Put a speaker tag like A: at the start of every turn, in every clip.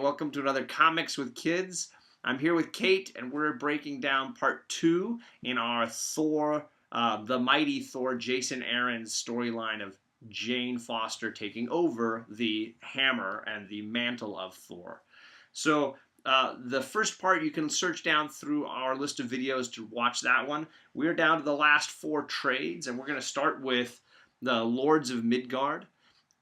A: and welcome to another Comics with Kids. I'm here with Kate, and we're breaking down part 2 in our Thor, the mighty Thor, Jason Aaron storyline of Jane Foster taking over the hammer and the mantle of Thor. So, the first part, you can search down through our list of videos to watch that one. We're down to the last 4 trades, and we're going to start with the Lords of Midgard.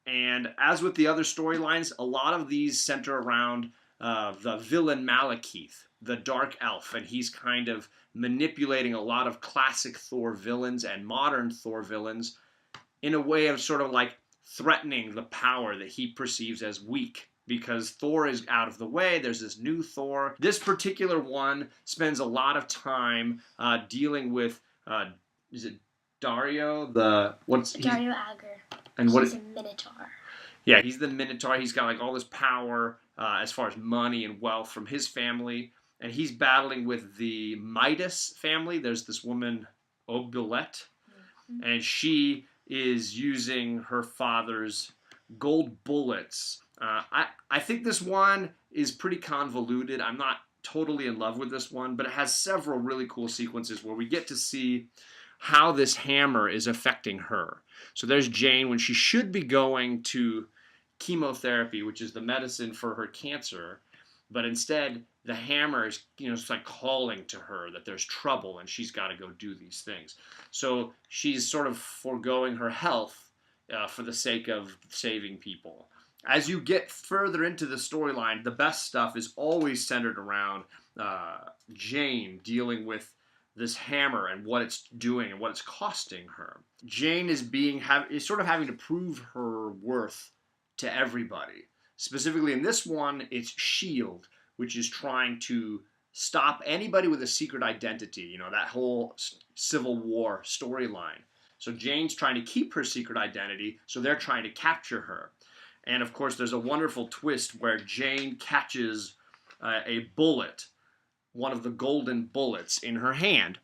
A: And as with the other storylines, a lot of these center around the villain Malekith, the Dark Elf, and he's kind of manipulating a lot of classic Thor villains and modern Thor villains in a way of sort of like threatening the power that he perceives as weak. Because Thor is out of the way, there's this new Thor. This particular one spends a lot of time dealing with, is it Dario?
B: Dario Agger. And he's a Minotaur.
A: Yeah, he's the Minotaur. He's got like all this power as far as money and wealth from his family. And he's battling with the Midas family. There's this woman, Obulette. Mm-hmm. And she is using her father's gold bullets. I think this one is pretty convoluted. I'm not totally in love with this one, but it has several really cool sequences where we get to see how this hammer is affecting her. So there's Jane when she should be going to chemotherapy, which is the medicine for her cancer, but instead the hammer is, it's like calling to her that there's trouble and she's got to go do these things. So she's sort of foregoing her health for the sake of saving people. As you get further into the storyline, the best stuff is always centered around Jane dealing with this hammer and what it's doing and what it's costing her. Jane is sort of having to prove her worth to everybody. Specifically in this one, it's S.H.I.E.L.D., which is trying to stop anybody with a secret identity, that whole Civil War storyline. So Jane's trying to keep her secret identity, so they're trying to capture her. And of course, there's a wonderful twist where Jane catches a bullet, one of the golden bullets in her hand,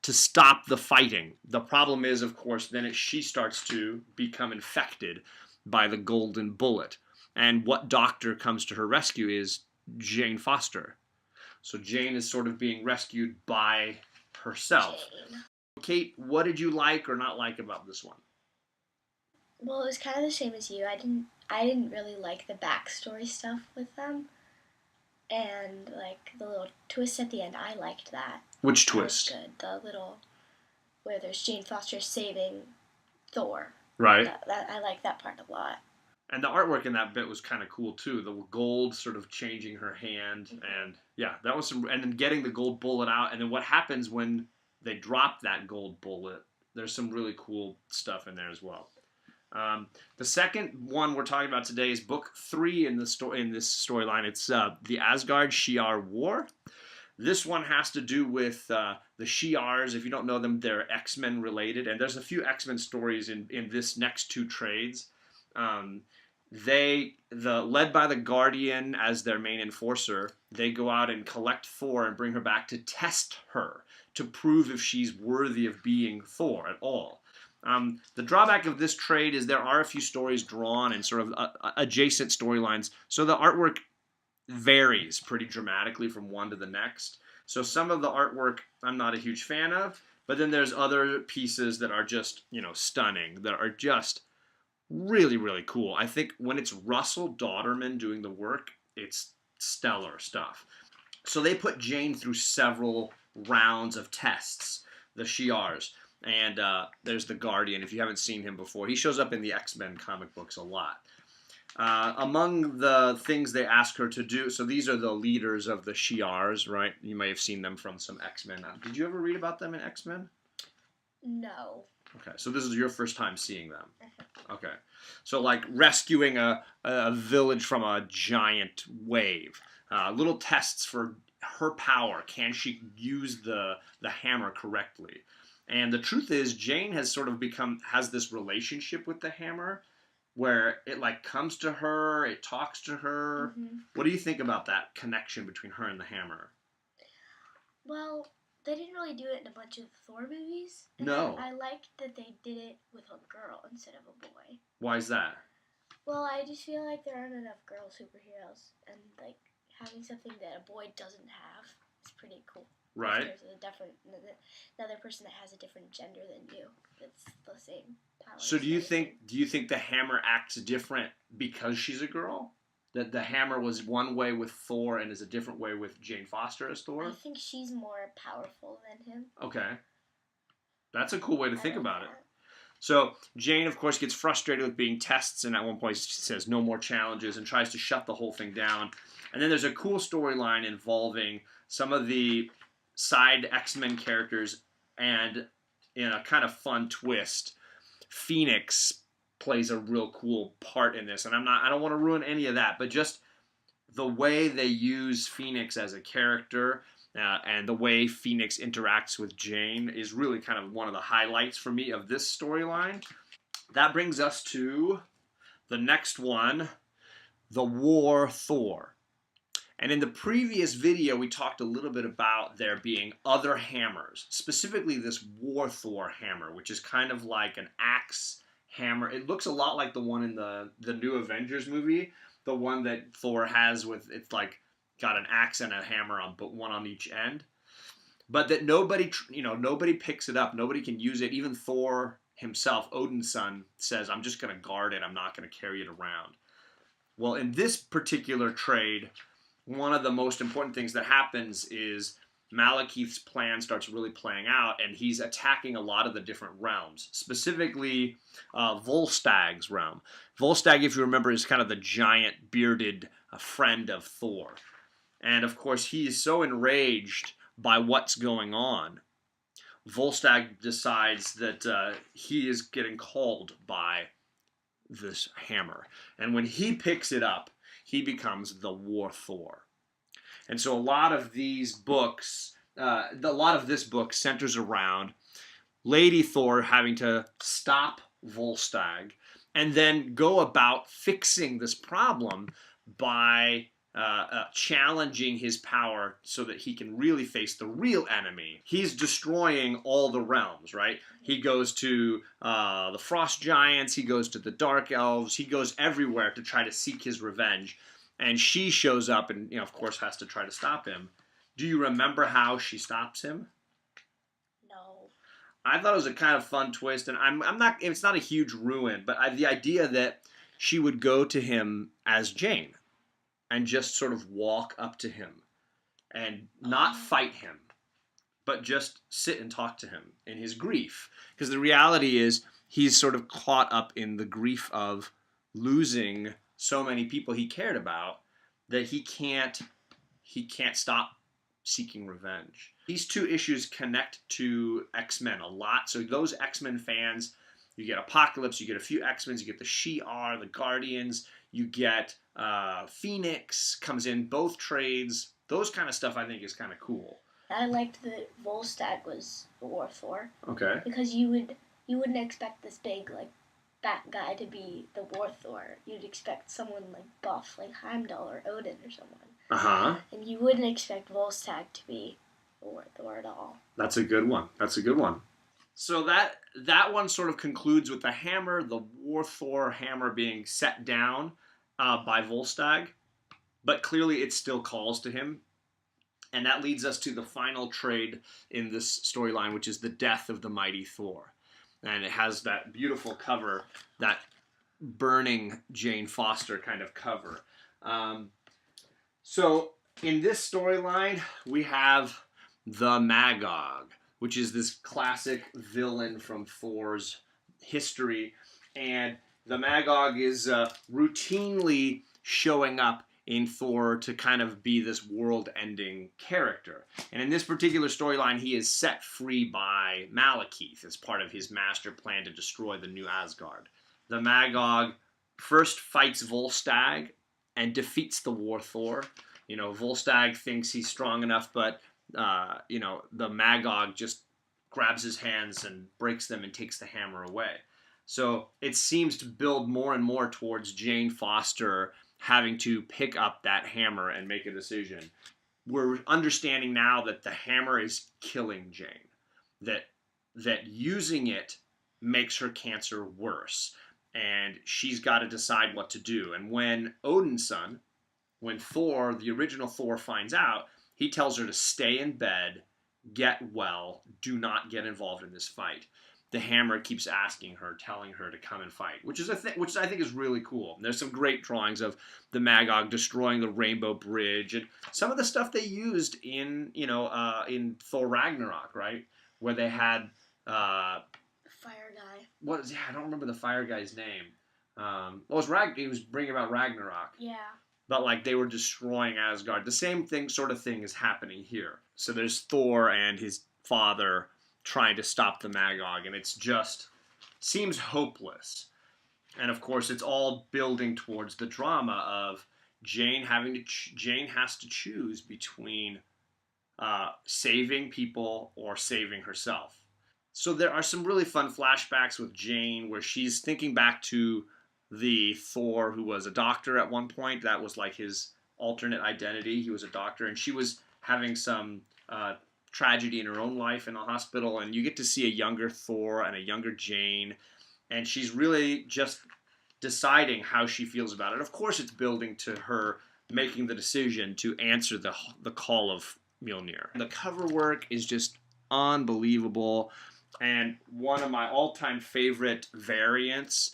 A: to stop the fighting. The problem is, of course, then she starts to become infected by the golden bullet. And what doctor comes to her rescue is Jane Foster. So Jane is sort of being rescued by herself. Jane. Kate, what did you like or not like about this one?
B: Well, it was kind of the same as you. I didn't really like the backstory stuff with them. And, like, the little twist at the end, I liked that.
A: Which twist?
B: That was good. The little, where there's Jane Foster saving Thor.
A: Right.
B: I like that part a lot.
A: And the artwork in that bit was kind of cool, too. The gold sort of changing her hand. Mm-hmm. And, yeah, that was some... And then getting the gold bullet out. And then what happens when they drop that gold bullet. There's some really cool stuff in there as well. The second one we're talking about today is book 3 in this storyline. It's the Asgard Shi'ar War. This one has to do with the Shi'ars. If you don't know them, they're X-Men related, and there's a few X-Men stories in this next 2 trades. Led by the Guardian as their main enforcer, they go out and collect Thor and bring her back to test her to prove if she's worthy of being Thor at all. The drawback of this trade is there are a few stories drawn and sort of adjacent storylines, so the artwork varies pretty dramatically from one to the next. So some of the artwork I'm not a huge fan of, but then there's other pieces that are just, stunning, that are just really, really cool. I think when it's Russell Dauterman doing the work, it's stellar stuff. So they put Jane through several rounds of tests, the Shi'ars. And there's the Guardian, if you haven't seen him before. He shows up in the X-Men comic books a lot. Among the things they ask her to do, so these are the leaders of the Shi'ars, right? You may have seen them from some X-Men. Did you ever read about them in X-Men?
B: No.
A: Okay, so this is your first time seeing them. Okay. So like rescuing a village from a giant wave. Little tests for her power. Can she use the hammer correctly? And the truth is, Jane has sort of has this relationship with the hammer where it like comes to her, it talks to her. Mm-hmm. What do you think about that connection between her and the hammer?
B: Well, they didn't really do it in a bunch of Thor movies.
A: No.
B: I liked that they did it with a girl instead of a boy.
A: Why is that?
B: Well, I just feel like there aren't enough girl superheroes, and like having something that a boy doesn't have is pretty cool.
A: Right.
B: If there's another person that has a different gender than you, that's the same power.
A: So do you think the hammer acts different because she's a girl? That the hammer was one way with Thor and is a different way with Jane Foster as Thor?
B: I think she's more powerful than him.
A: Okay. That's a cool way to think about it.
B: That.
A: So Jane, of course, gets frustrated with being tests, and at one point she says no more challenges and tries to shut the whole thing down. And then there's a cool storyline involving some of the side X-Men characters, and in a kind of fun twist, Phoenix plays a real cool part in this. And I don't want to ruin any of that, but just the way they use Phoenix as a character and the way Phoenix interacts with Jane is really kind of one of the highlights for me of this storyline. That brings us to the next one, the War Thor. And in the previous video, we talked a little bit about there being other hammers, specifically this War Thor hammer, which is kind of like an axe hammer. It looks a lot like the one in the new Avengers movie, the one that Thor has with, it's like got an axe and a hammer on, but one on each end. But that nobody picks it up, nobody can use it. Even Thor himself, Odin's son, says, I'm just going to guard it, I'm not going to carry it around. Well, in this particular trade, one of the most important things that happens is Malekith's plan starts really playing out, and he's attacking a lot of the different realms, specifically Volstag's realm. Volstagg, if you remember, is kind of the giant bearded friend of Thor. And of course, he is so enraged by what's going on. Volstagg decides that he is getting called by this hammer. And when he picks it up, he becomes the War Thor. And so a lot of these books, a lot of this book centers around Lady Thor having to stop Volstagg and then go about fixing this problem by challenging his power so that he can really face the real enemy. He's destroying all the realms, right? He goes to the Frost Giants, he goes to the Dark Elves, he goes everywhere to try to seek his revenge. And she shows up and, of course, has to try to stop him. Do you remember how she stops him?
B: No.
A: I thought it was a kind of fun twist, and I'm not. It's not a huge ruin, but the idea that she would go to him as Jane and just sort of walk up to him and not fight him, but just sit and talk to him in his grief. Because the reality is he's sort of caught up in the grief of losing so many people he cared about that he can't stop seeking revenge. These two issues connect to X-Men a lot. So those X-Men fans, you get Apocalypse, you get a few X-Men, you get the She-Ra, the Guardians, you get Phoenix comes in, both trades. Those kind of stuff I think is kind of cool.
B: I liked that Volstagg was the War Thor.
A: Okay.
B: Because you wouldn't expect this big that guy to be the War Thor. You'd expect someone like buff, like Heimdall or Odin or someone.
A: Uh-huh.
B: And you wouldn't expect Volstagg to be the War Thor at all.
A: That's a good one. So that one sort of concludes with the hammer, the War Thor hammer being set down by Volstagg, but clearly it still calls to him. And that leads us to the final trade in this storyline, which is the death of the mighty Thor. And it has that beautiful cover, that burning Jane Foster kind of cover. So in this storyline, we have the Magog, which is this classic villain from Thor's history. And the Magog is routinely showing up in Thor to kind of be this world-ending character. And in this particular storyline, he is set free by Malekith as part of his master plan to destroy the new Asgard. The Magog first fights Volstagg and defeats the War Thor. Volstagg thinks he's strong enough, but, the Magog just grabs his hands and breaks them and takes the hammer away. So it seems to build more and more towards Jane Foster having to pick up that hammer and make a decision. We're understanding now that the hammer is killing Jane, that using it makes her cancer worse. and she's got to decide what to do. And when Odin's son, when Thor, the original Thor, finds out, he tells her to stay in bed, get well, do not get involved in this fight. The Hammer keeps asking her, telling her to come and fight, which is which I think is really cool. And there's some great drawings of the Magog destroying the Rainbow Bridge and some of the stuff they used in in Thor Ragnarok, right, where they had
B: Fire guy.
A: I don't remember the fire guy's name. He was bringing about Ragnarok.
B: Yeah.
A: But like they were destroying Asgard. The same sort of thing is happening here. So there's Thor and his father trying to stop the Magog, and it's just seems hopeless. And of course, it's all building towards the drama of Jane Jane has to choose between saving people or saving herself. So there are some really fun flashbacks with Jane where she's thinking back to the Thor who was a doctor at one point. That was like his alternate identity. He was a doctor, and she was having some tragedy in her own life in the hospital, and you get to see a younger Thor and a younger Jane, and she's really just deciding how she feels about it. Of course, it's building to her making the decision to answer the call of Mjolnir. The cover work is just unbelievable, and one of my all-time favorite variants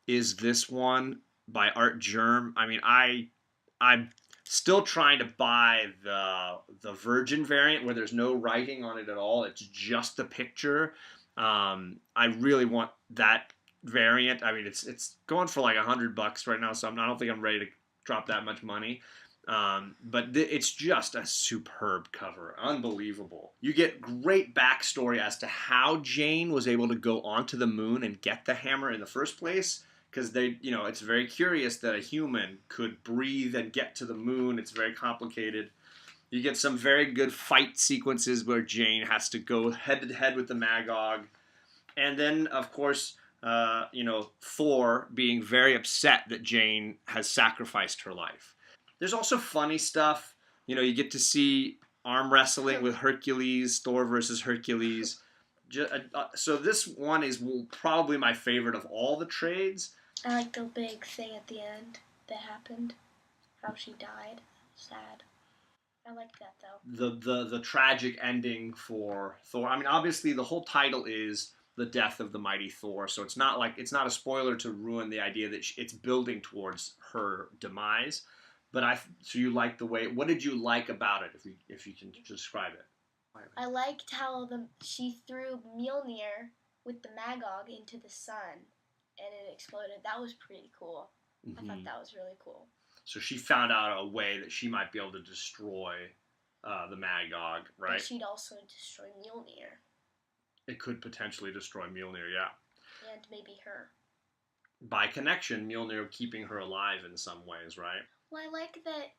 A: is this one by Art Germ. I mean, I'm still trying to buy the Virgin variant where there's no writing on it at all. It's just the picture. I really want that variant. I mean, it's going for like $100 right now, so I don't think I'm ready to drop that much money. But it's just a superb cover. Unbelievable. You get great backstory as to how Jane was able to go onto the moon and get the hammer in the first place. Because it's very curious that a human could breathe and get to the moon. It's very complicated. You get some very good fight sequences where Jane has to go head to head with the Magog. And then, of course, Thor being very upset that Jane has sacrificed her life. There's also funny stuff. You get to see arm wrestling with Hercules, Thor versus Hercules. So this one is probably my favorite of all the trades.
B: I like the big thing at the end that happened. How she died. Sad. I like that though.
A: The tragic ending for Thor. I mean, obviously the whole title is the death of the mighty Thor, so it's not a spoiler to ruin the idea that it's building towards her demise. But so you like the way. What did you like about it? If you can describe it.
B: I liked how she threw Mjolnir with the Magog into the sun, and it exploded. That was pretty cool. Mm-hmm. I thought that was really cool.
A: So she found out a way that she might be able to destroy the Magog, right?
B: But she'd also destroy Mjolnir.
A: It could potentially destroy Mjolnir, yeah.
B: And maybe her.
A: By connection, Mjolnir keeping her alive in some ways, right?
B: Well, I like that.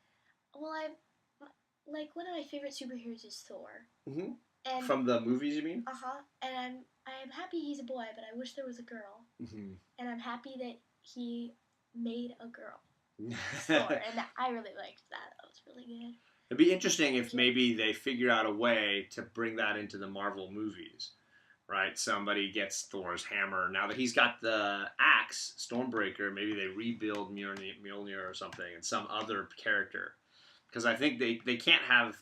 B: Well, like one of my favorite superheroes is Thor.
A: Mm-hmm.
B: And
A: from the movies, you mean?
B: And I'm happy he's a boy, but I wish there was a girl.
A: Mm-hmm.
B: And I'm happy that he made a girl. Thor, and I really liked that. That was really good.
A: It'd be interesting if maybe they figure out a way to bring that into the Marvel movies, right? Somebody gets Thor's hammer. Now that he's got the axe, Stormbreaker, maybe they rebuild Mjolnir or something and some other character. Because I think they can't have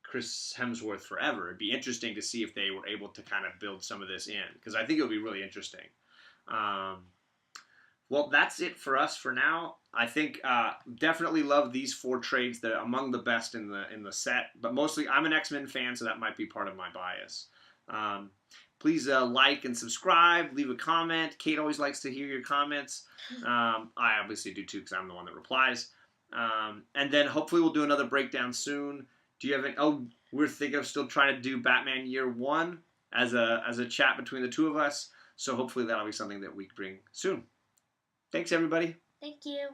A: Chris Hemsworth forever. It'd be interesting to see if they were able to kind of build some of this in. Because I think it would be really interesting. Well, that's it for us for now. I think definitely love these 4 trades. They're among the best in the set. But mostly, I'm an X-Men fan, so that might be part of my bias. Please like and subscribe. Leave a comment. Kate always likes to hear your comments. I obviously do too, because I'm the one that replies. And then hopefully we'll do another breakdown soon. Do you have any? Oh, we're thinking of still trying to do Batman Year 1 as a chat between the two of us. So hopefully that'll be something that we bring soon. Thanks, everybody.
B: Thank you.